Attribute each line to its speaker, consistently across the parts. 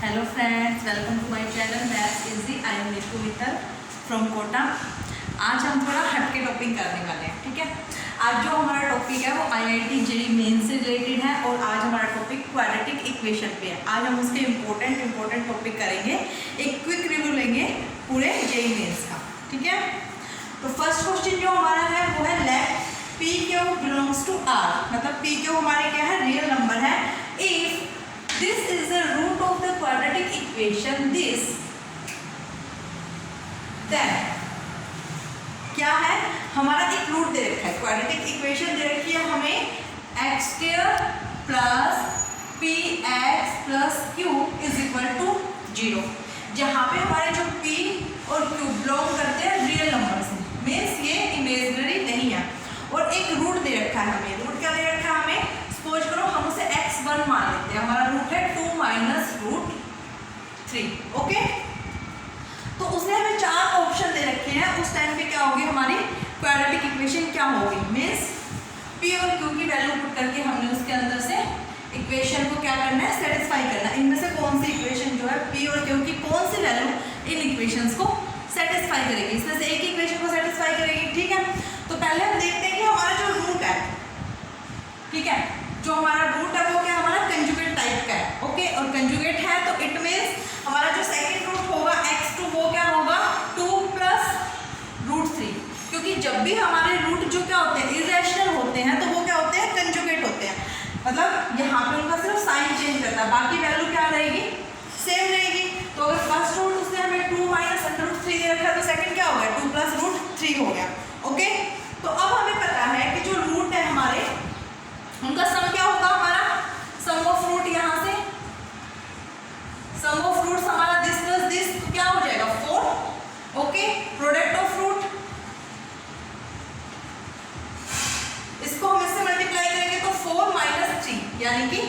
Speaker 1: Hello friends, welcome to my channel maths easy. I am Neetu Mittal from Kota. आज हम थोड़ा हटके टॉपिक करने वाले हैं, ठीक है। आज जो हमारा टॉपिक है वो IIT JEE मेन से रिलेटेड है और आज हमारा टॉपिक क्वाड्रेटिक इक्वेशन पे है। आज हम उसके इम्पोर्टेंट टॉपिक करेंगे, एक क्विक रिव्यू लेंगे पूरे JEE मेंस का, ठीक है। तो फर्स्ट क्वेश्चन जो हमारा है वो है let PQ belongs to R, मतलब PQ हमारे क्या है, रियल नंबर है। If this is the root of the quadratic equation this, then क्या है, हमारा एक रूट दे रखा है, क्वाड्रेटिक इक्वेशन दे रखी है हमें x² plus px plus q is equal to 0, जहाँ पे हमारे जो p और q बिलोंग करते हैं रियल नंबर से, मीन्स ये इमेजिनरी नहीं है। और एक रूट दे रखा है हमें, रूट क्या दे रखा है हमें, सपोज करो हम उसे x1 मान लेते हैं, हमारा रूट है 2 माइनस रूट 3, ओके। तो उसने हमें 4 ऑप्शन दे रखे हैं, उस टाइम पे क्या होगी हमारी क्वाड्रेटिक इक्वेशन, क्या होगी, मीन्स p और q की वैल्यू पुट करके हमने उसके अंदर से इक्वेशन को क्या करना है, सेटिस्फाई करना है। इनमें से कौन सी इक्वेशन जो है p और q की कौन सी वैल्यू इन इक्वेशंस को सेटिस्फाई करेगी, इसमें से एक इक्वेशन को सेटिस्फाई करेगी, ठीक है। तो पहले हम देखते हैं कि हमारा जो रूट है, ठीक है, जो हमारा रूट है वो क्या हमारा कंजुगेट टाइप का है, ओके। और कंजुगेट है तो इट मीन्स हमारा जो सेकंड रूट होगा x2 वो क्या होगा 2 प्लस रूट 3, क्योंकि जब भी हमारे रूट जो क्या होते हैं इरेशनल होते हैं तो वो क्या होते हैं, कंजुगेट होते हैं, मतलब यहाँ पे उनका सिर्फ साइन चेंज करता है, बाकी वैल्यू क्या रहेगी, सेम रहेगी। तो अगर फर्स्ट रूट उसने हमें 2 माइनस √3 दे रखा है तो सेकंड क्या हो गया 2 प्लस √3 हो गया, ओके। तो अब हमें पता है कि जो रूट है हमारे उनका सम क्या होगा, हमारा सम ऑफ रूट, यहाँ से सम ऑफ रूट्स हमारा दिस प्लस दिस तो क्या हो जाएगा 4, ओके। प्रोडक्ट ऑफ रूट, इसको हम इससे मल्टीप्लाई करेंगे तो 4 माइनस 3 यानी कि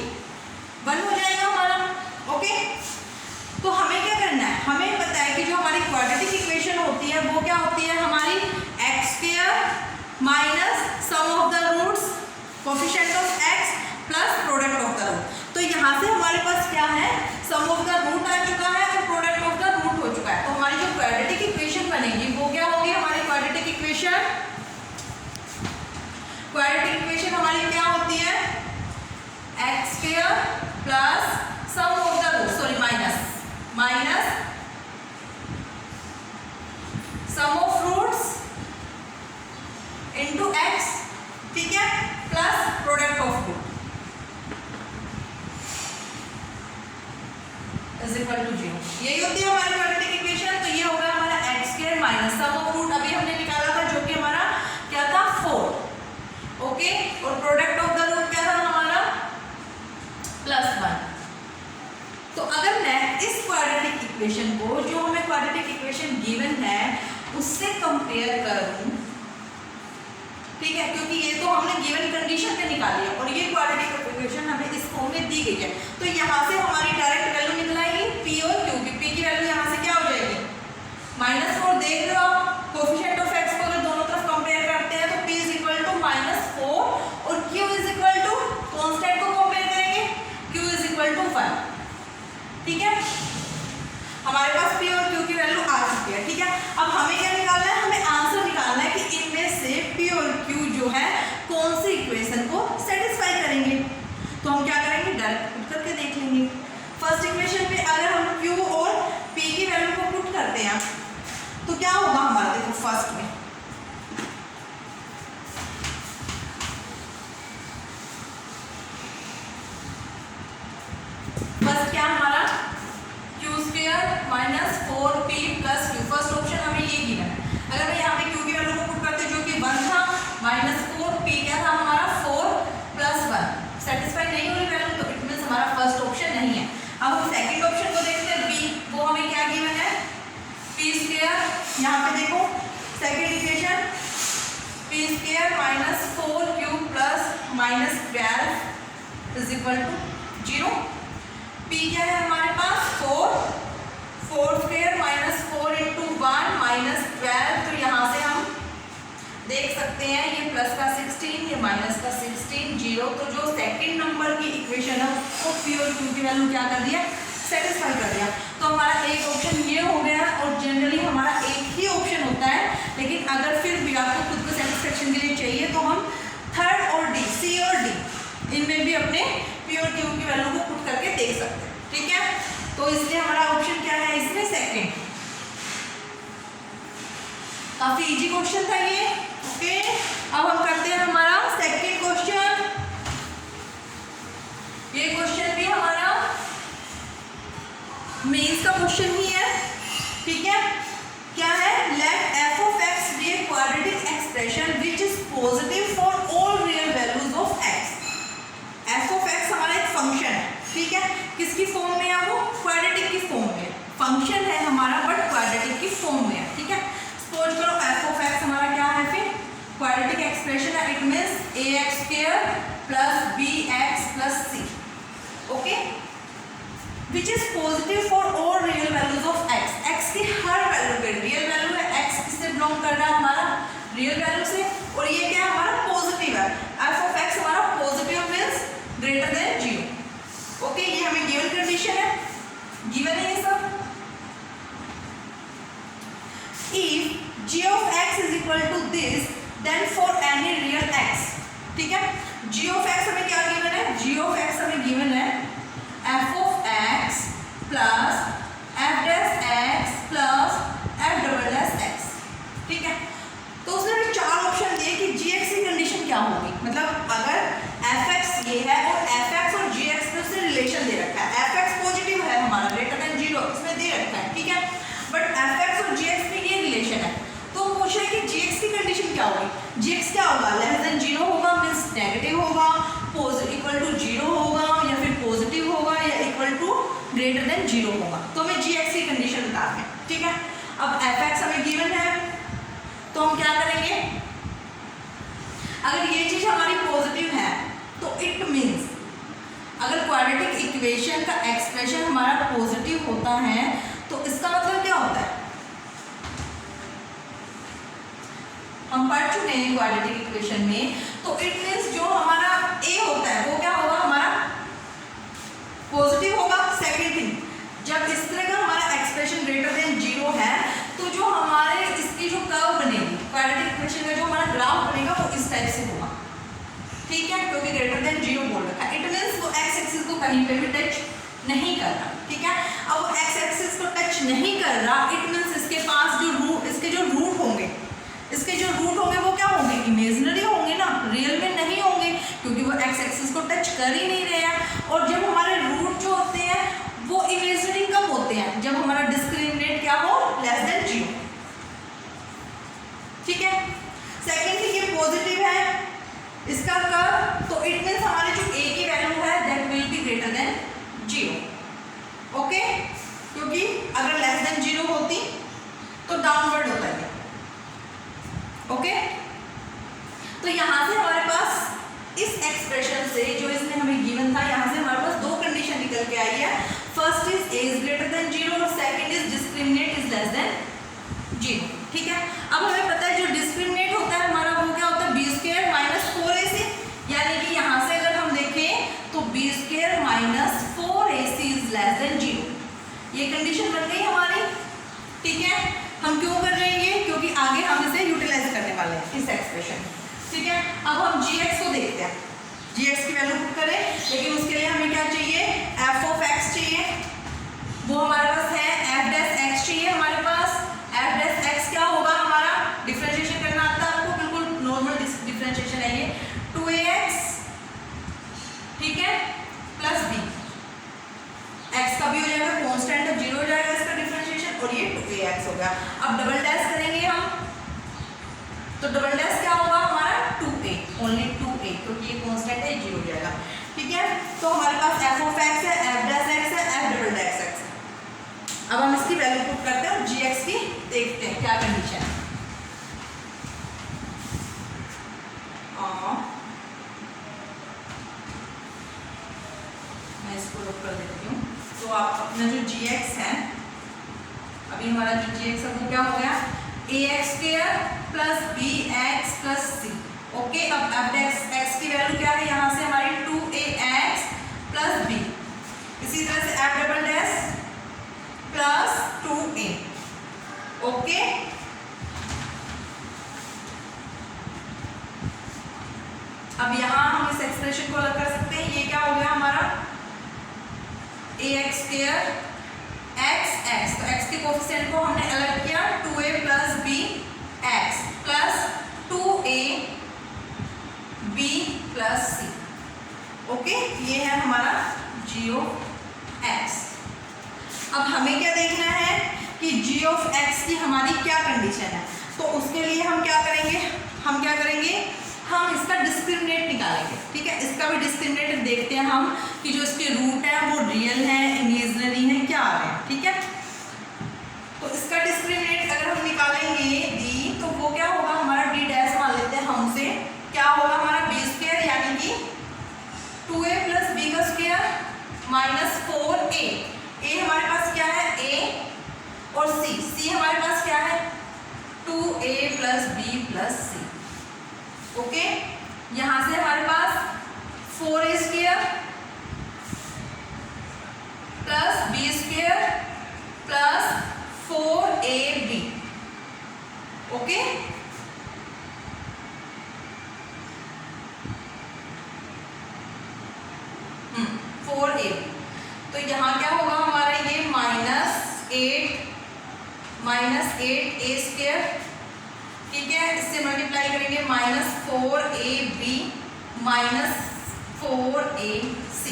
Speaker 1: 1 हो जाएगा हमारा, ओके। तो हमें क्या करना है, हमें पता है कि जो हमारी क्वाड्रेटिक इक्वेशन होती है वो क्या होती है हमारी x² minus sum of the roots coefficient of x plus product of the root. तो यहाँ से हमारे पास क्या है, सम ऑफ द रूट आ चुका है और प्रोडक्ट ऑफ द रूट हो चुका है। तो हमारी जो क्वाड्रेटिक इक्वेशन बनेगी वो क्या होगी, हमारी क्वाड्रेटिक इक्वेशन हमारी क्या होती है x² plus sum of the root, sorry minus sum of roots into x, ठीक है, plus product of root is equal to 0। यही होती है हमारी क्वाड्रेटिक इक्वेशन। तो ये होगा हमारा x² minus sum of root अभी हमने निकाला था जो कि हमारा क्या था 4, ओके। और प्रोडक्ट ऑफ द रूट क्या था हमारा +1। तो अगर मैं इस क्वाड्रेटिक इक्वेशन को, जो हमें क्वाड्रेटिक इक्वेशन गिवन है, उससे कंपेयर करूं, ठीक है, क्योंकि ये तो हमने गिवन कंडीशन पे निकाली है और ये क्वाड्रेटिक इक्वेशन हमें इस फॉर्म में दी गई है। तो यहाँ से हमारी डायरेक्ट वैल्यू निकल आएगी p और q की। p की वैल्यू यहाँ से क्या हो जाएगी -4, देख रहे हो आप, कोफिशिएंट ऑफ x को अगर दोनों तरफ कंपेयर करते हैं तो p इज इक्वल टू -4 और q is equal to constant को कंपेयर करेंगे, q इज इक्वल टू 5, ठीक है। हमारे पास p और q की वैल्यू आ चुकी है, ठीक है। अब हमें क्या निकालना है, हमें आंसर निकालना है कि इनमें से p और q जो है कौन सी इक्वेशन को सेटिस्फाई करेंगे। तो हम क्या करेंगे, डायरेक्ट पुट करके देख लेंगे। फर्स्ट इक्वेशन पे अगर हम q और p की वैल्यू को पुट करते हैं तो क्या होगा हमारा, देखो फर्स्ट में फर्स्ट क्या हमारा q² minus 4p plus q, first option हमें ये गिवन है। अगर मैं यहाँ पे q की वैल्यू को पुट करते जो कि 1 था, -4p क्या था हमारा 4 प्लस 1, सेटिस्फाई नहीं हो रही वैल्यू, तो इट मींस हमारा फर्स्ट ऑप्शन नहीं है। अब हम सेकंड ऑप्शन को देखते हैं p, वो हमें क्या गिवन है p², यहाँ पे देखो second equation p² minus 4q plus -12 is equal to 0। p क्या है हमारे पास 4² माइनस 4 इंटू 1 माइनस 12, तो यहाँ से हम देख सकते हैं ये प्लस का 16, ये माइनस का 16, 0। तो जो सेकंड नंबर की इक्वेशन है उसको p और q की वैल्यू क्या कर दिया, सेटिस्फाई कर दिया। तो हमारा एक ऑप्शन ये हो गया, और जनरली हमारा एक ही ऑप्शन होता है, लेकिन अगर फिर भी आपको खुद को सेटिस्फेक्शन के लिए चाहिए तो हम थर्ड और डी, सी और डी, इनमें भी अपने पी और क्यू की वैल्यू को पुट करके देख सकते हैं। ठीक है, तो इसलिए हमारा ऑप्शन क्या है इसमें? सेकेंड। काफी इजी क्वेश्चन था ये। ओके, अब हम करते हैं हमारा सेकेंड क्वेश्चन। ये क्वेश्चन भी हमारा मेंस का क्वेश्चन ही है। ठीक है, क्या है? Let f of x be a quadratic expression which is positive for all real values of x. F of x हमारा एक फंक्शन है। ठीक है, किसकी फॉर्म में है? वो क्वाड्रेटिक की फॉर्म में। फंक्शन है हमारा बट क्वाड्रेटिक की फॉर्म में है। ठीक है, सपोज करो एफ ऑफ एक्स हमारा क्या है? फिर क्वाड्रेटिक एक्सप्रेशन है। It means a x square plus b x plus c. Okay, which is positive for all real values of x. X की हर वैल्यू पे रियल वैल्यू है, एक्स किससे बिलोंग कर रहा है? हमारा रियल वैल्यू से। और ये क्या है? हमारा पॉजिटिव है। एफ ऑफ एक्स हमारा positive means greater than 0। Okay, ये हमें गिवन कंडीशन है, गिवन है ये सब। If g of x is equal to this then for any real x। ठीक है, g of x हमें क्या गिवन है? g of x हमें गिवन है f of x plus f dash x plus f double dash x। ठीक है, तो उसने हमें चार ऑप्शन दिए कि gx की कंडीशन क्या होगी। मतलब अगर fx ये है और fx और gx में उसने रिलेशन दे रखा है। fx पॉजिटिव है हमारा, ग्रेटर देन 0 इसमें दे रखा है। ठीक है, बट fx और gx में ये रिलेशन है। तो पूछ रहे हैं कि gx की कंडीशन क्या होगी। gx क्या होगा? लेस देन 0 होगा, मींस नेगेटिव होगा, इक्वल टू 0 होगा, या फिर पॉजिटिव होगा, या इक्वल टू ग्रेटर देन 0 होगा। तो हमें gx की कंडीशन बताते हैं। ठीक है, अब fx हमें गिवन है, तो हम क्या करेंगे? अगर ये चीज हमारी पॉजिटिव है तो इट मींस अगर क्वाड्रेटिक इक्वेशन का एक्सप्रेशन हमारा पॉजिटिव होता है तो इसका मतलब क्या होता है? हम पढ़ चुके हैं क्वाड्रेटिक इक्वेशन में, तो इट मींस जो हमारा a होता है वो क्या होगा? हमारा पॉजिटिव होगा। सेकंड थिंग, जब इस तरह का हमारा एक्सप्रेशन ग्रेटर देन 0 है तो जो हमारे इसकी जो कर्व बनेगी, क्वाड्रेटिक इक्वेशन का जो हमारा ग्राफ बनेगा वो इस टाइप से होगा। ठीक है, क्योंकि ग्रेटर देन 0 बोल रखा है। इट मींस वो एक्स एक्सिस को कहीं पे भी टच नहीं कर रहा। ठीक है, अब वो एक्स एक्सिस को टच नहीं कर रहा, इट मींस इसके पास जो रूट, इसके जो रूट होंगे, इसके जो रूट होंगे वो क्या होंगे? इमेजिनरी होंगे ना, रियल में नहीं होंगे, क्योंकि वो एक्स एक्सिस को टच कर ही नहीं रहे हैं। और जब हमारे रूट जो होते हैं वो इमेजिनरी कब होते हैं? जब हमारा डिस्क्रिमिनेंट क्या हो? Less than 0। ठीक है, सेकंड थिंग, ये पॉजिटिव है इसका कर्व, तो इट मींस हमारी जो a की वैल्यू है that will be greater than 0। Okay, क्योंकि अगर लेस देन 0 होती तो डाउनवर्ड होता है। ओके, तो यहाँ से हमारे पास इस एक्सप्रेशन से जो इसने हमें गिवन था, यहाँ से हमारे पास दो कंडीशन निकल के आई है। First is a is greater than 0 और second is discriminate is less than 0। ठीक है, अब हमें पता है जो डिस्क्रिमिनेट होता है हमारा वो क्या होता है? b स्क्वायर माइनस 4ac, यानी कि यहाँ से अगर हम देखें तो b square minus 4ac is less than 0। ये कंडीशन बन गई हमारी। ठीक है, हम क्यों कर रहे हैं ये? क्योंकि आगे हम इसे यूटिलाइज करने वाले हैं इस एक्सप्रेशन में। ठीक है, अब हम gx को देखते हैं, gx की वैल्यू पुट करें, लेकिन उसके लिए हमें क्या चाहिए? f ऑफ x चाहिए, वो हमारे पास है। f डैश x चाहिए हमारे पास। f डैश x क्या होगा? हमारा डिफरेंशिएशन करना आता है आपको, बिल्कुल नॉर्मल डिफरेंशिएशन है ये। 2ax, ठीक है, प्लस b, x का भी हो जाएगा कांस्टेंट, तो 0 हो जाएगा इसका डिफरेंशिएशन, और ये 2ax हो गया। अब डबल डैश करेंगे हम, तो डबल डैश क्या होगा हमारा? 2a, ओनली 2a, क्योंकि ये कांस्टेंट है, 0 हो जाएगा। ठीक है, तो हमारे पास f ऑफ x है, f डैश x है, f डबल डैश x है। अब हम इसकी वैल्यू पुट करते हैं और gx की देखते हैं क्या कंडीशन है। मैं इसको लॉक कर देती हूँ। तो आप अपना जो gx है, अभी हमारा जो gx है वो क्या हो गया? ax square plus bx plus c। Okay, अब f डैश x की वैल्यू क्या है? यहाँ से हमारी 2ax प्लस b। इसी तरह से f double dash plus 2a। Okay, अब यहां हम इस एक्सप्रेशन को अलग कर सकते हैं। ये क्या हो गया हमारा ax स्क्वायर x, तो x के कोफिशिएंट को हमने अलग किया 2a plus b x plus 2a b plus c। Okay, ये है हमारा g ऑफ x। अब हमें क्या देखना है कि g ऑफ x की हमारी क्या कंडीशन है। तो उसके लिए हम क्या करेंगे, हम इसका डिस्क्रिमिनेंट निकालेंगे। ठीक है, इसका भी डिस्क्रिमिनेंट देखते हैं हम कि जो इसके रूट है वो रियल है, इमेजिनरी है, क्या आ रहे हैं। ठीक है, तो इसका डिस्क्रिमिनेंट अगर हम निकालेंगे d, तो वो क्या होगा हमारा d डैश मान लेते हैं हमसे, क्या होगा हमारा b स्क्वायर यानी कि 2a प्लस b का स्क्वायर माइनस 4a। a हमारे पास क्या है a और c हमारे पास क्या है 2a plus b plus c। Okay, यहां से हमारे पास 4a square plus b square plus 4ab। Okay, तो यहाँ क्या होगा हमारा ये -8a स्क्वायर। ठीक है, इससे मल्टीप्लाई करेंगे -4ab -4ac।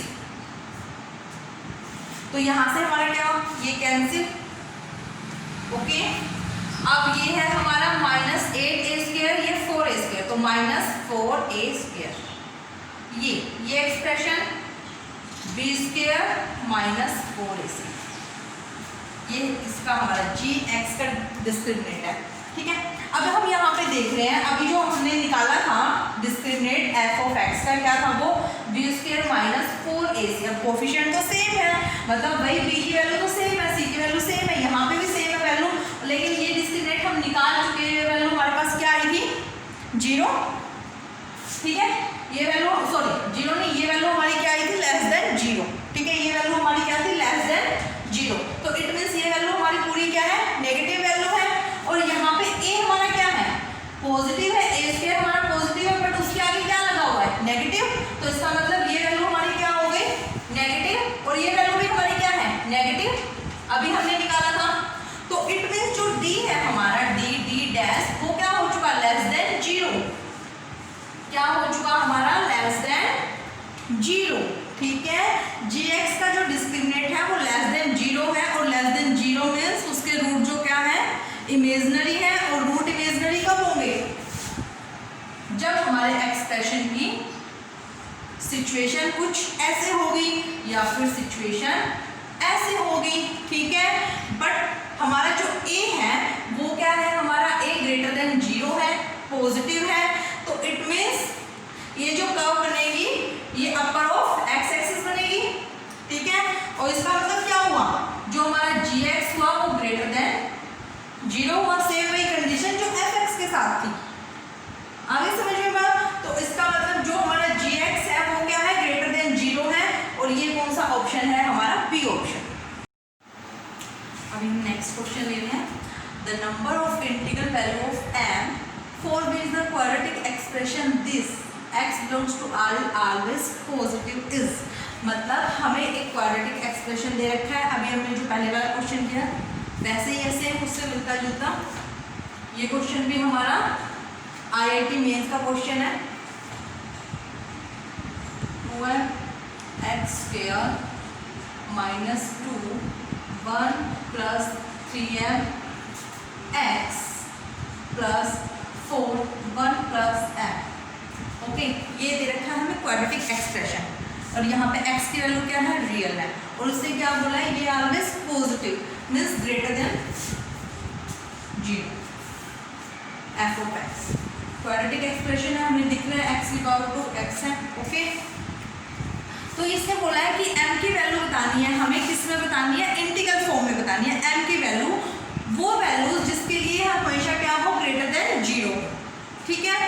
Speaker 1: तो यहाँ से हमारा क्या, ये कैंसिल। ओके, अब ये है हमारा -8a स्क्वायर, ये 4a स्क्वायर, तो -4a स्क्वायर। ये एक्सप्रेशन b स्क्वायर -4ac, ये इसका हमारा gx का डिस्क्रिमिनेंट है। ठीक है, अब हम यहाँ पे देख रहे हैं, अभी जो हमने निकाला था डिस्क्रिमिनेंट f ऑफ x का, क्या था वो b स्क्वायर -4ac। अब कोफिशिएंट तो सेम है, मतलब भाई b की वैल्यू तो सेम है, c की वैल्यू सेम है, यहाँ पे भी सेम है वैल्यू, लेकिन ये डिस्क्रिमिनेंट हम निकाल चुके हैं। वैल्यू हमारे पास क्या आएगी 0। ठीक है, ये वैल्यू सॉरी 0 नहीं, ये वैल्यू हमारी क्या आई थी लेस देन 0। ठीक है, ये वैल्यू हमारी क्या थी लेस देन 0, तो इट मींस ये वैल्यू हमारी पूरी क्या है नेगेटिव वैल्यू है। और यहाँ पे a हमारा क्या है पॉजिटिव है, a स्क्वायर हमारा पॉजिटिव है, बट उसके आगे क्या लगा हुआ है नेगेटिव, तो इसका मतलब ये वैल्यू हमारी क्या हो गई नेगेटिव, और ये वैल्यू भी हमारी क्या है नेगेटिव, अभी हमने निकाला था। तो इट मींस जो d है हमारा d डैश, वो क्या हो चुका लेस देन 0, क्या हो चुका हमारा लेस देन 0। ठीक है, gx का जो डिस्क्रिमिनेंट है वो लेस देन 0 है, और लेस देन 0 मींस उसके रूट जो क्या है इमेजिनरी है, और रूट इमेजिनरी कब होंगे जब हमारे एक्सप्रेशन की सिचुएशन कुछ ऐसे होगी या फिर सिचुएशन ऐसे होगी। ठीक है, बट हमारा जो a है वो क्या है हमारा a ग्रेटर देन 0 है, पॉजिटिव है, तो इट मींस ये जो कर्व बनेगी ये अपर ऑफ x एक्सिस बनेगी। ठीक है, और इसका मतलब क्या हुआ, जो हमारा gx हुआ वो ग्रेटर देन 0 हुआ, सेम वही कंडीशन जो fx के साथ थी। आगे समझ में बात, तो इसका मतलब जो हमारा gx है वो क्या है ग्रेटर देन 0 है, और ये कौन सा ऑप्शन है हमारा b ऑप्शन। अभी हम नेक्स्ट क्वेश्चन ले रहे हैं, the number of integral value of m for which the quadratic expression this x belongs to r is always positive is। मतलब हमें एक क्वाड्रेटिक एक्सप्रेशन दे रखा है, अभी हमने जो पहले वाला क्वेश्चन किया वैसे ही ऐसे उससे मिलता जुलता ये क्वेश्चन भी हमारा IIT मेंस का क्वेश्चन है। 2x square -2 1 plus 3m x plus 4 1 plus m। Okay, ये दे रखा है हमें क्वाड्रेटिक एक्सप्रेशन, और यहाँ पे x की वैल्यू क्या है रियल है, और उससे क्या बोला है ये always positive means greater than 0 f of x। Quadratic expression है, हमें दिख रहा है x की पावर 2x है। ओके, तो इसने बोला है कि m की वैल्यू बतानी है, हमें किस में बतानी है इंटीग्रल फॉर्म में बतानी है। m की वैल्यू वो वैल्यू जिसके लिए हमेशा क्या हो ग्रेटर देन 0। ठीक है,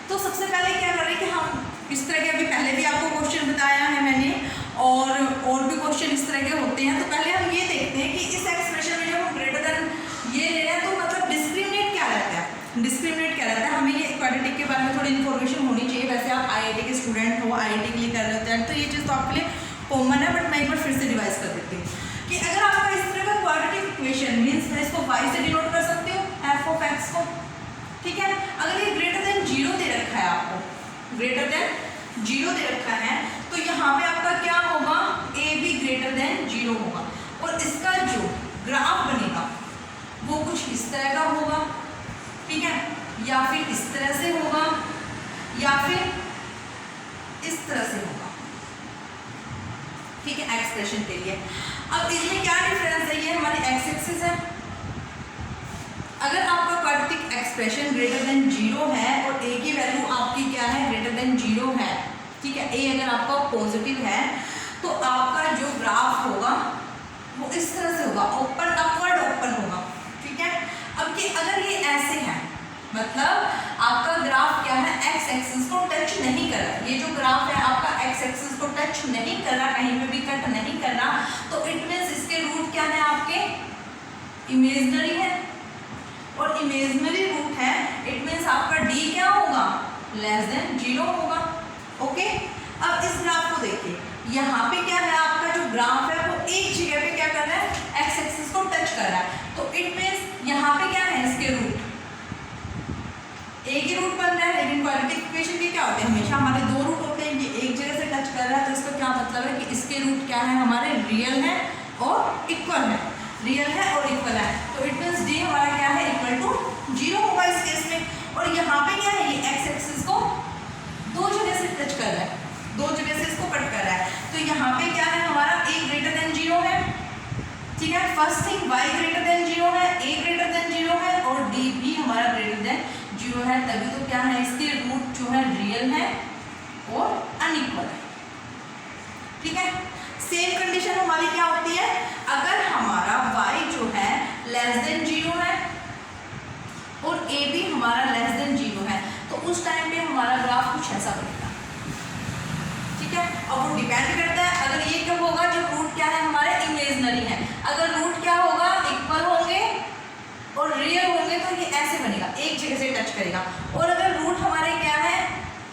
Speaker 1: तो सबसे पहले क्या करें कि हम इस तरह के अभी पहले भी आपको क्वेश्चन बताया है मैंने, और भी क्वेश्चन इस तरह के होते हैं। तो पहले हम ये देखते हैं कि इस एक्सप्रेशन में जब हम ग्रेटर देन ये ले रहे हैं तो मतलब डिस्क्रिमिनेट क्या रहता है, डिस्क्रिमिनेट क्या रहता है, हमें ये क्वाड्रेटिक के बारे में थोड़ी इन्फॉर्मेशन होनी चाहिए। वैसे आप आईआईटी के स्टूडेंट हो, आईआईटी के लिए कर रहे होते हैं, तो ये चीज़ तो आपके लिए कॉमन है, बट मैं एक बार फिर से रिवाइज कर देती हूँ कि अगर आपका इस तरह का क्वाड्रेटिक इक्वेशन मीन्स मैं इसको y से डिनोट कर सकती हूँ f ऑफ x को, ठीक है। अगर ये ग्रेटर देन 0 दे रखा है, आपको ग्रेटर देन 0 दे रखा है, तो यहाँ पे आपका क्या होगा, a भी ग्रेटर देन 0 होगा और इसका जो ग्राफ बनेगा वो कुछ इस तरह का होगा, ठीक है, या फिर इस तरह से होगा या फिर इस तरह से होगा, ठीक है, एक्सप्रेशन के लिए। अब इसमें क्या डिफरेंस है, ये हमारी एक्स एक्सिस है। अगर आपका क्वाड्रेटिक एक्सप्रेशन ग्रेटर देन 0 है और a की वैल्यू आपकी क्या है, ग्रेटर देन 0 है, ठीक है, a अगर आपका पॉजिटिव है तो आपका जो ग्राफ होगा वो इस तरह से होगा, ओपन अपवर्ड ओपन होगा, ठीक है। अब कि अगर ये ऐसे है, मतलब आपका ग्राफ क्या है, एक्स एक्सिस को टच नहीं कर रहा, ये जो ग्राफ है आपका एक्स एक्सिस को टच नहीं कर रहा, कहीं पे भी कट नहीं कर रहा, तो इट मींस इसके रूट क्या है, आपके इमेजिनरी है, और इमेजिनरी रूट है, इट मींस आपका d क्या होगा, लेस देन 0 होगा, ओके। अब इस ग्राफ को देखिए, यहाँ पे क्या है, आपका जो ग्राफ है वो एक जगह पे क्या कर रहा है, एक्स एक्सिस को टच कर रहा है, तो इट मींस यहाँ पे क्या है, इसके रूट एक ही रूट बन रहा है। लेकिन क्वाड्रेटिक इक्वेशन के क्या होते हैं, हमेशा हमारे दो रूट होते हैं, ये एक जगह से टच कर रहा है, तो इसका क्या मतलब है कि इसके रूट क्या है, हमारे रियल है और इक्वल है, रियल है और इक्वल है, तो इट मींस d हमारा क्या है, इक्वल टू 0 होगा इस केस में। और यहाँ पे क्या है, ये एक्स एक्सिस को दो जगह से टच कर रहा है, दो जगह से इसको कट कर रहा है, तो यहाँ पे क्या है, हमारा a ग्रेटर देन 0 है, ठीक है, first thing y greater than 0 है, a ग्रेटर देन 0 है और d भी हमारा ग्रेटर देन 0 है, तभी तो क्या है, इसके रूट जो है रियल है और अनइक्वल है, ठीक है। सेम कंडीशन हमारी क्या होती है, अगर हमारा y जो है लेस देन 0 है और a भी हमारा लेस देन 0 है, तो उस टाइम पे हमारा ग्राफ कुछ ऐसा बनेगा, ठीक है। और वो डिपेंड करता है, अगर ये कब होगा, जब रूट क्या है, हमारे इमेजिनरी है, अगर रूट क्या होगा, इक्वल होंगे और रियल होंगे, तो ये ऐसे बनेगा, एक जगह से टच करेगा, और अगर रूट हमारे क्या है,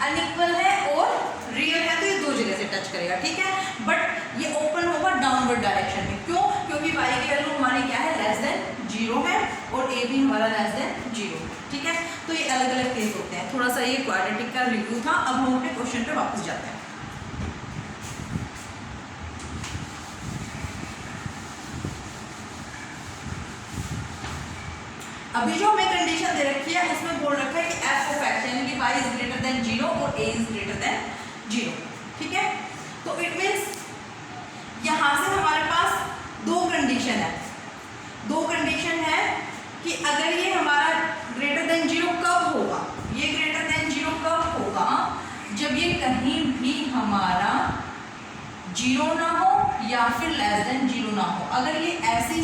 Speaker 1: अनइक्वल है और रियल है, तो ये दो जगह से टच करेगा, ठीक है। बट ये ओपन होगा डाउनवर्ड डायरेक्शन में, क्यों, क्योंकि y की वैल्यू हमारी क्या है, लेस देन 0 है और a भी हमारा लेस देन 0, ठीक है। तो ये अलग अलग केस होते हैं। थोड़ा सा ये क्वाड्रेटिक का रिव्यू था, अब हम अपने क्वेश्चन पे वापस जाते हैं। अभी जो हमें कंडीशन दे रखी है उसमें बोल रखा है कि f ऑफ x यानी कि y इज ग्रेटर देन 0 और a इज ग्रेटर देन 0, ठीक है। तो इट मींस यहाँ से हमारे पास दो कंडीशन है, दो कंडीशन है कि अगर ये हमारा ग्रेटर देन 0 कब होगा, ये ग्रेटर देन 0 कब होगा, जब ये कहीं भी हमारा 0 ना हो या फिर लेस देन 0 ना हो। अगर ये ऐसी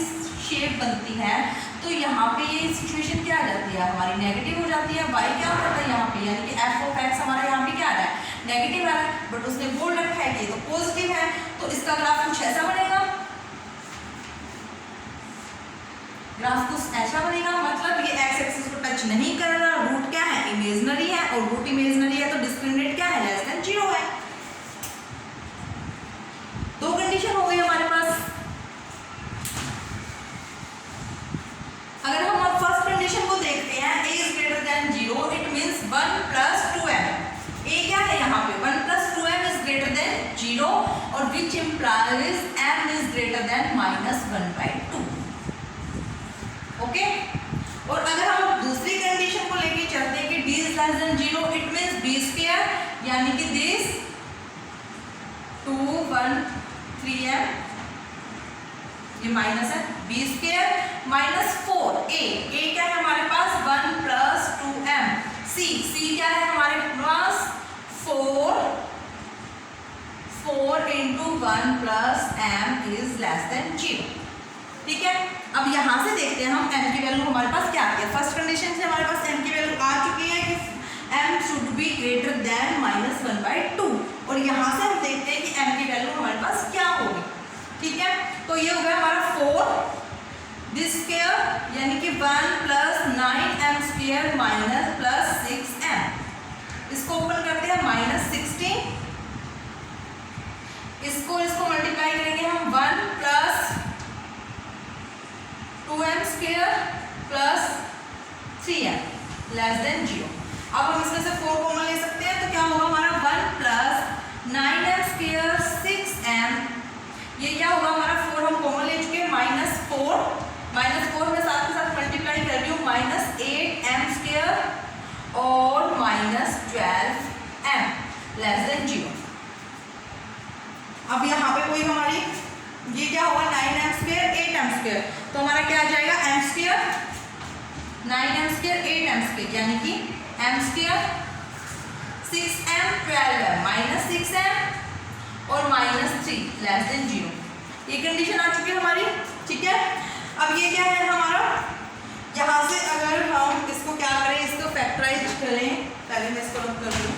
Speaker 1: शेप बनती है तो यहाँ पे ये सिचुएशन क्या आ जाती है, हमारी नेगेटिव हो जाती है, y क्या होता है यहाँ पे, यानी कि f ऑफ x हमारा यहाँ पे क्या आ रहा है, नेगेटिव आ रहा है, बट उसने बोल रखा है कि ये तो पॉजिटिव है, तो इसका ग्राफ कुछ ऐसा बनेगा, ग्राफ कुछ ऐसा बनेगा, मतलब ये x एक्सिस को टच नहीं कर रहा, रूट क्या है, इमेजिनरी है, और रूट इमेजिनरी है तो डिस्क्रिमिनेट क्या है, लेस देन 0 है। दो कंडीशन हो गई हमारे पास। अगर हम अब फर्स्ट कंडीशन को देखते हैं, a is greater than 0, it means 1 plus 2m, a क्या है यहाँ पे, 1 plus 2m is greater than 0 और which implies m is greater than -1/2, okay. और अगर हम दूसरी कंडीशन को लेके चलते हैं कि d is less than 0, it means b square यानी कि दिस 2 1 3m, ये माइनस है, b square minus 4a, a क्या है हमारे पास 1 प्लस 2m, c क्या है हमारे पास 4 into 1 plus m is less than 0, ठीक है। अब यहाँ से देखते हैं हम m की वैल्यू हमारे पास क्या आ गया, फर्स्ट कंडीशन से हमारे पास m की वैल्यू आ चुकी है कि m should be greater than -1/2, और यहाँ से हम देखते हैं कि m की वैल्यू हमारे पास ठीक है, तो ये हो गया हमारा 4 दिस स्क्वायर यानी कि 1 plus 9m square minus plus 6m। इसको ओपन करते हैं -16, इसको मल्टीप्लाई करेंगे हम 1 plus 2m square plus 3m less than 0। अब हम इसमें से 4 कॉमन ले सकते हैं, तो क्या होगा हमारा 1 प्लस 9m स्क्वायर 6m, ये क्या होगा हमारा 4 हम कॉमन ले चुके हैं, -4 में साथ के साथ मल्टीप्लाई कर रही हूँ -8m स्क्वायर और -12m लेस देन 0। अब यहाँ पे कोई हमारी ये क्या होगा 9m स्क्वायर 8m स्क्वायर, तो हमारा क्या आ जाएगा m square 9m square 8m square यानी कि m square 6m 12m -6m और -3 लेस देन 0। ये कंडीशन आ चुकी है हमारी, ठीक है। अब ये क्या है हमारा, यहाँ से अगर हम इसको क्या करें, इसको फैक्टराइज करें, पहले मैं इसको रख कर दूँ,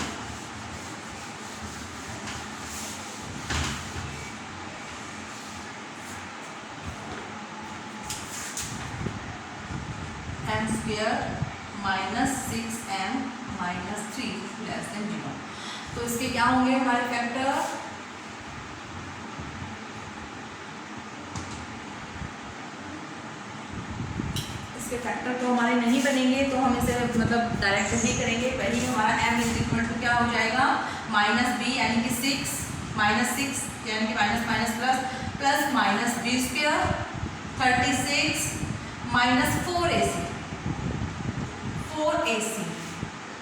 Speaker 1: m square -6m -3 less than 0। तो इसके क्या होंगे हमारे फैक्टर, इसके फैक्टर तो हमारे नहीं बनेंगे, तो हम इसे मतलब डायरेक्ट ही करेंगे। वही हमारा m इज इक्वल टू क्या हो जाएगा -b यानी कि 6 -6 यानी कि minus minus plus -b square 36 -4ac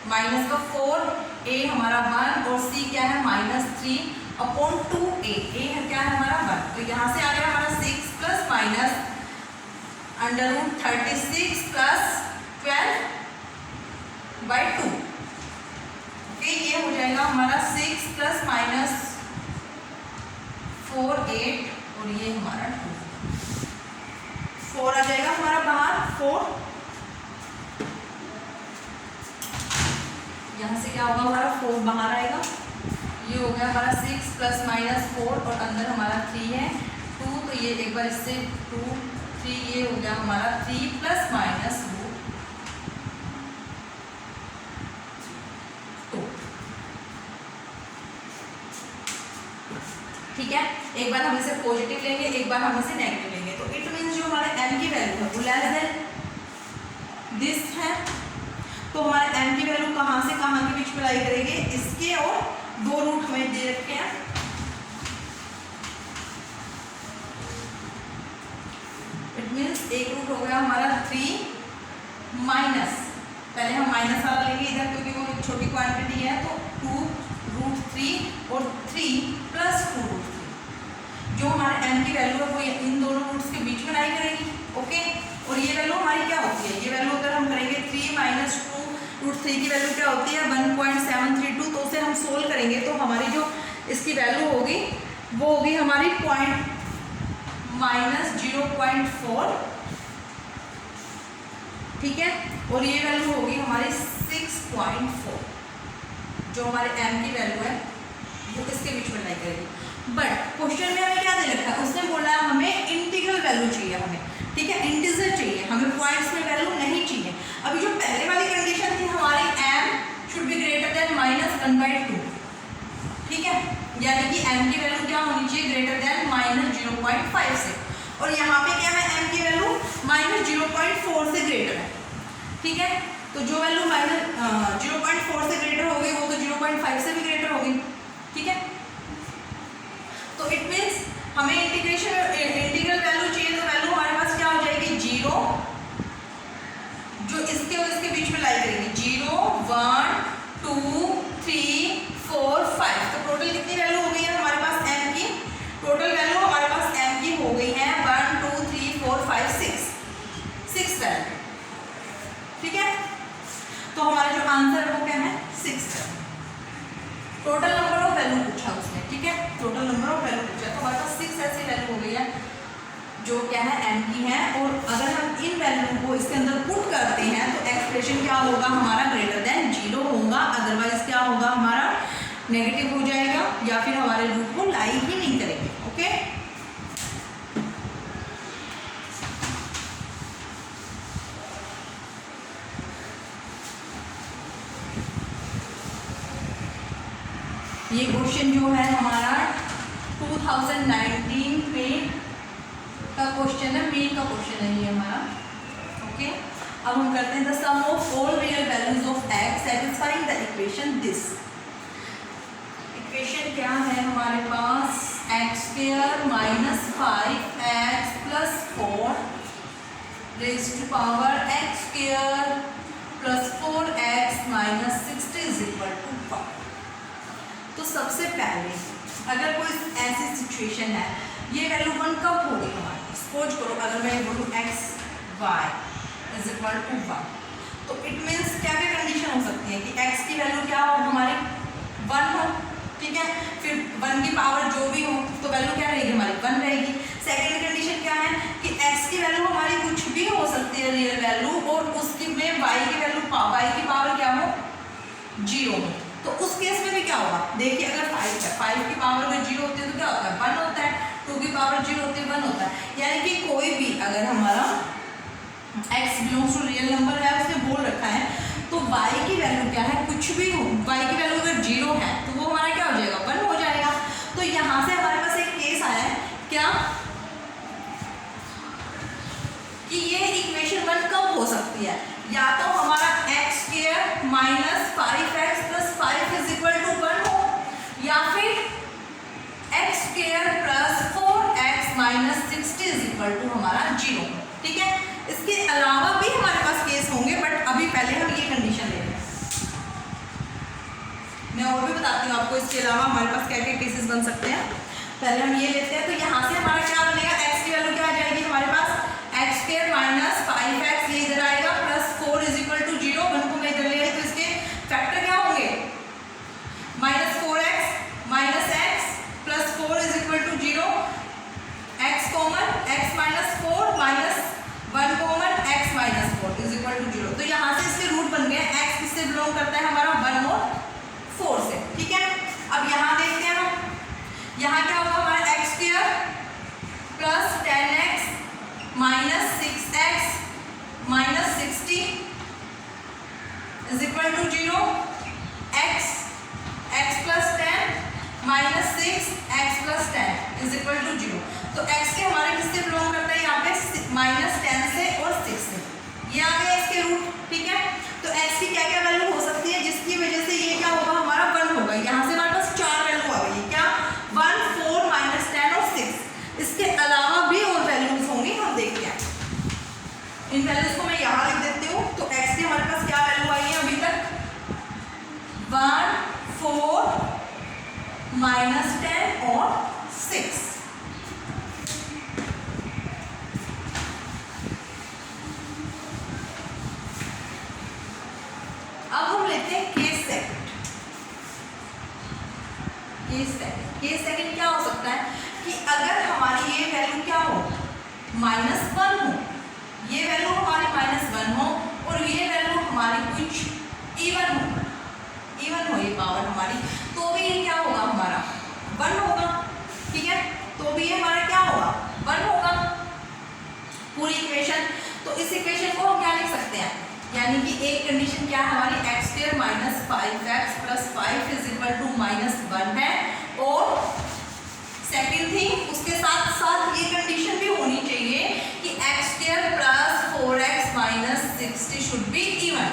Speaker 1: minus का 4 a हमारा 1 और c क्या है -3/2a, a है क्या है हमारा 1, तो यहाँ से आ गया हमारा 6 प्लस माइनस √36 प्लस 12/2। ओके, ये हो जाएगा हमारा 6 प्लस माइनस 4 8 और ये हमारा 2, 4 आ जाएगा हमारा बाहर 4, यहाँ से क्या होगा हमारा 4 बाहर आएगा, ये हो गया हमारा 6 प्लस माइनस 4 और अंदर हमारा 3 है 2, तो ये एक बार इससे 2 3 ये हो गया हमारा 3 प्लस माइनस 2। ठीक है, एक बार हम इसे पॉजिटिव लेंगे, एक बार हम इसे नेगेटिव लेंगे, तो इट मीन्स जो हमारे m की वैल्यू है वो लेस देन दिस है, तो हमारे m की वैल्यू कहाँ से कहाँ के बीच में लाई करेंगे, इसके और 2 रूट हमें दे रखे हैं, इट मीन्स एक रूट हो गया हमारा 3 माइनस, पहले हम माइनस वाला लेंगे इधर क्योंकि वो एक छोटी क्वांटिटी है, तो 2√3 और 3 प्लस 2√3, जो हमारे m की वैल्यू है वो इन दोनों रूट्स के बीच में लाई करेगी। ओके, और ये वैल्यू हमारी क्या होती है, ये वैल्यू अगर हम करेंगे 3 माइनस 2√3 की वैल्यू क्या होती है 1.732, तो उसे हम सोल्व करेंगे तो हमारी जो इसकी वैल्यू होगी वो होगी हमारी -0.4, ठीक है, और ये वैल्यू होगी हमारी 6.4, जो हमारे m की वैल्यू है वो इसके बीच में लाई करेगी। बट क्वेश्चन में हमें क्या दे रखा है, उसने बोला है हमें इंटीग्रल वैल्यू चाहिए हमें, ठीक है, इंटीजर चाहिए हमें, पॉइंट्स में वैल्यू नहीं चाहिए। अभी जो पहले वाली कंडीशन थी हमारी m should be greater than -1/2, ठीक है, यानी कि m की वैल्यू क्या होनी चाहिए ग्रेटर देन -0.5 से, और यहाँ पे क्या है m की वैल्यू -0.4 से ग्रेटर है, ठीक है, तो जो वैल्यू -0.4 से ग्रेटर होगी वो तो 0.5 से भी ग्रेटर होगी, ठीक है, तो इट मीन्स हमें इंटीग्रल वैल्यू चाहिए, तो वैल्यू हमारे पास क्या हो जाएगी 0, जो इसके और इसके बीच में लाई करेगी 0 1 2 3 4 5, तो टोटल कितनी वैल्यू हो गई है हमारे पास m की, टोटल वैल्यू हमारे पास m की हो गई है 1 2 3 4 5 6 वैल्यू, ठीक है, तो हमारा जो आंसर है वो क्या है 6 है। टोटल नंबर ऑफ वैल्यू पूछा उसने, ठीक है, टोटल नंबर ऑफ वैल्यू पूछा, तो हमारे पास 6 ऐसी वैल्यू हो गई है जो क्या है m की है, और अगर हम इन वैल्यू को इसके अंदर पुट करते हैं तो एक्सप्रेशन क्या होगा हमारा ग्रेटर देन 0 होगा, अदरवाइज क्या होगा हमारा नेगेटिव हो जाएगा या फिर हमारे रूट को लाई ही नहीं करेंगे। ओके, ये क्वेश्चन जो है हमारा 2019 में का क्वेश्चन है, मेन का क्वेश्चन है ये हमारा। ओके, अब हम करते हैं the sum of all real values of x satisfying the equation this. Equation क्या है हमारे पास, x square minus 5x plus 4 raise to power x square plus 4x minus 60 is equal to 1। तो सबसे पहले अगर कोई ऐसी सिचुएशन है, ये वैल्यू 1 कब होगी हमारी, सपोज करो अगर मैं बोलूँ x y is equal to 1, तो इट मीन्स क्या क्या कंडीशन हो सकती है कि x की वैल्यू क्या हो हमारी 1 हो, ठीक है, फिर 1 की पावर जो भी हो तो वैल्यू क्या रहेगी हमारी 1 रहेगी। सेकेंड कंडीशन क्या है कि x की वैल्यू हमारी कुछ भी हो सकती है रियल वैल्यू, और उसकी में y की वैल्यू y की पावर क्या हो 0 हो, तो उस केस में भी क्या होगा, देखिए अगर 5 है, 5 की पावर अगर 0 होती है तो क्या होता है 1 होता है, 2 की पावर 0 होती है 1 होता है। यानी कि कोई भी अगर हमारा x belongs to real number है, उसने बोल रखा है, तो y की वैल्यू क्या है, कुछ भी हो, y की वैल्यू अगर 0 है तो वो हमारा क्या हो जाएगा 1 हो जाएगा। तो यहाँ से हमारे पास एक केस आया है क्या कि ये इक्वेशन 1 कब हो सकती है, या तो हमारा x square minus 5x plus 5 is equal to 1 हो, या फिर x square plus 4x minus 60 is equal to हमारा 0, ठीक है। इसके अलावा भी हमारे पास केस होंगे, बट अभी पहले हम ये कंडीशन ले रहे हैं। मैं और भी बताती हूँ आपको इसके अलावा हमारे पास क्या क्या केसेस बन सकते हैं। पहले हम ये लेते हैं, तो यहाँ से हमारा क्या बनेगा, एक्स की वैल्यू क्या आ जाएगी हमारे पास एक्स स्क्वायर माइनस 5x, ये इधर आएगा, प्लस 4 इज इक्वल टू 0, 1 को मैं इधर ले आई तो इसके फैक्टर क्या होंगे minus 4x minus x plus 4 is equal to 0, x common x minus 4 minus 1 common x minus 4 is equal to 0। तो यहाँ से इसके रूट बन गए, x किससे बिलोंग करता है हमारा 1 और 4 से, ठीक है। अब यहाँ देखते हैं हम, यहाँ क्या होगा हमारा x square plus 10x minus 6x minus 60 is equal to 0, x plus 10 minus 6 x plus 10 is equal to 0। तो x के हमारे किससे बिलोंग करता है यहाँ पे माइनस 10 से और 6 से, ये आ गया इसके रूट, ठीक है। तो x की क्या क्या वैल्यू हो सकती है जिसकी वजह से ये क्या होगा हमारा 1 होगा। यहाँ से हमारे पास 4 वैल्यू आ गई, क्या 1 4 माइनस 10 और 6। इसके अलावा भी और वैल्यूज होंगी, हम देखते हैं। इन वैल्यूज को मैं यहाँ लिख देती हूँ। तो x की हमारे पास क्या वैल्यू आई है अभी तक 1 4 माइनस 10 और 6। अब हम लेते हैं केस सेकंड। केस सेकंड क्या हो सकता है कि अगर हमारी ये वैल्यू क्या हो -1 हो, ये वैल्यू हमारी -1 हो और ये वैल्यू हमारी कुछ इवन हो ये पावर हमारी, तो भी ये क्या होगा हमारा 1 होगा, ठीक है। तो भी ये हमारा क्या होगा 1 होगा पूरी इक्वेशन। तो इस इक्वेशन को हम क्या लिख सकते हैं, यानी कि एक कंडीशन क्या है हमारी x square minus 5x plus 5 is equal to -1 है, और सेकेंड थिंग उसके साथ साथ ये कंडीशन भी होनी चाहिए कि x square plus 4x minus 60 should be even.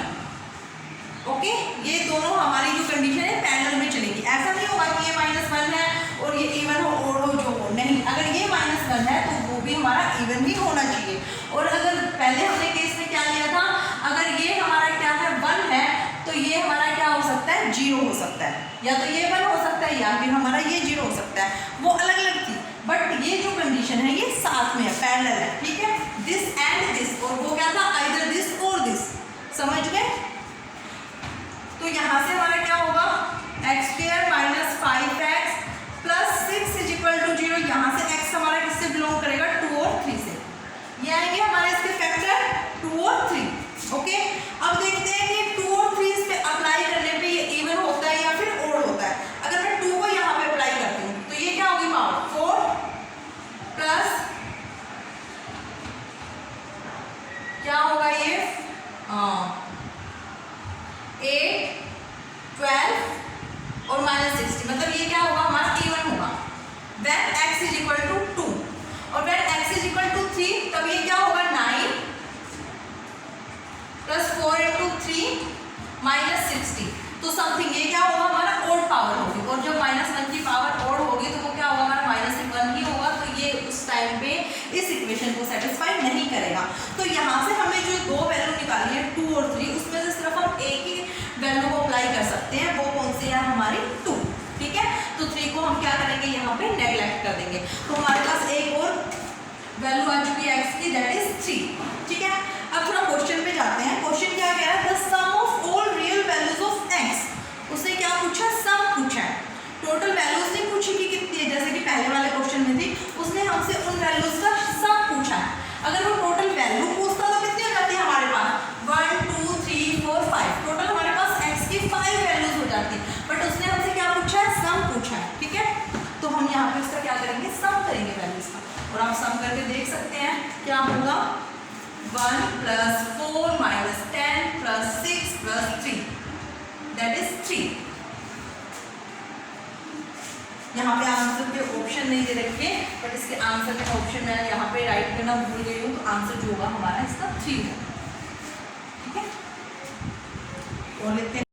Speaker 1: Okay, ये दोनों हमारी जो कंडीशन है पैरेलल में चलेगी। ऐसा नहीं होगा कि ये -1 है और ये इवन हो और जो हो, नहीं, अगर ये -1 है तो वो भी हमारा इवन ही होना चाहिए। और अगर पहले हमने केस में क्या लिया था, अगर ये हमारा क्या है 1 है तो ये हमारा क्या हो सकता है 0 हो सकता है, या तो ये 1 हो सकता है या फिर हमारा ये 0 हो सकता है, वो अलग अलग थी। बट ये जो कंडीशन है ये साथ में है, पैरेलल है, ठीक है, दिस एंड दिस, और वो क्या था आइदर दिस और दिस, समझ गए। तो यहाँ से हमारा क्या होगा x square minus 5x plus 6 is equal to 0। यहाँ से x हमारा किससे बिलोंग करेगा 2 और 3 से, ये आएंगे हमारे इसके फैक्टर 2 और 3। ओके, अब देखते हैं कि 2 और 3 पे अप्लाई करने पे ये इवन होता है या फिर ओड होता है। अगर मैं 2 को यहाँ पे अप्लाई करती हूँ तो ये क्या होगी पावर 4 प्लस क्या होगा ये 8 12 और -60, मतलब ये क्या होगा हमारा इवन होगा। When x is equal to 2 और when x is equal to 3, तब ये क्या होगा 9 प्लस 4 इंटू 3 -60। तो समथिंग ये क्या होगा हमारा ओड पावर होगी, और जब -1 की पावर ओड होगी तो वो क्या होगा हमारा -1 ही होगा। तो ये उस टाइम पे इस इक्वेशन को सेटिस्फाई नहीं करेगा। तो यहाँ से हमें जो दो वैल्यू निकाली है 2 और 3, उसमें से सिर्फ हम एक ही वैल्यू को अप्लाई कर सकते हैं, वो कौन सी है हमारी 2। ठीक है, तो 3 को हम क्या करेंगे यहाँ पे नेग्लेक्ट कर देंगे। तो हमारे पास एक और वैल्यू आ चुकी है x की, दैट इज 3। ठीक है, अब थोड़ा क्वेश्चन पे जाते हैं। क्वेश्चन क्या कह रहा है, the sum of all real values of x। उसने क्या पूछा, सम पूछा है, टोटल वैल्यूज नहीं पूछी कि कितनी है, जैसे कि पहले वाले क्वेश्चन में थी, उसने हमसे उन वैल्यूज का सम पूछा है। अगर वो टोटल वैल्यू पूछता तो कितनी हो जाती है हमारे पास 1 2 3 4 5, टोटल हमारे पास x की 5 वैल्यूज हो जाती है। बट उसने हमसे क्या पूछा है, सम पूछा है। ठीक है, तो हम यहाँ पे इसका क्या करेंगे, सम करेंगे वैल्यूज का, और आप सम करके देख सकते हैं क्या होगा। 1 + 4 - 10 + 6 + 3, दैट इज 3। यहाँ पे आंसर के ऑप्शन नहीं दे रखे, बट इसके आंसर में ऑप्शन मैं यहाँ पे राइट करना भूल गई हूँ, तो आंसर जो होगा हमारा इसका 3 है। ठीक है, और लिखते हैं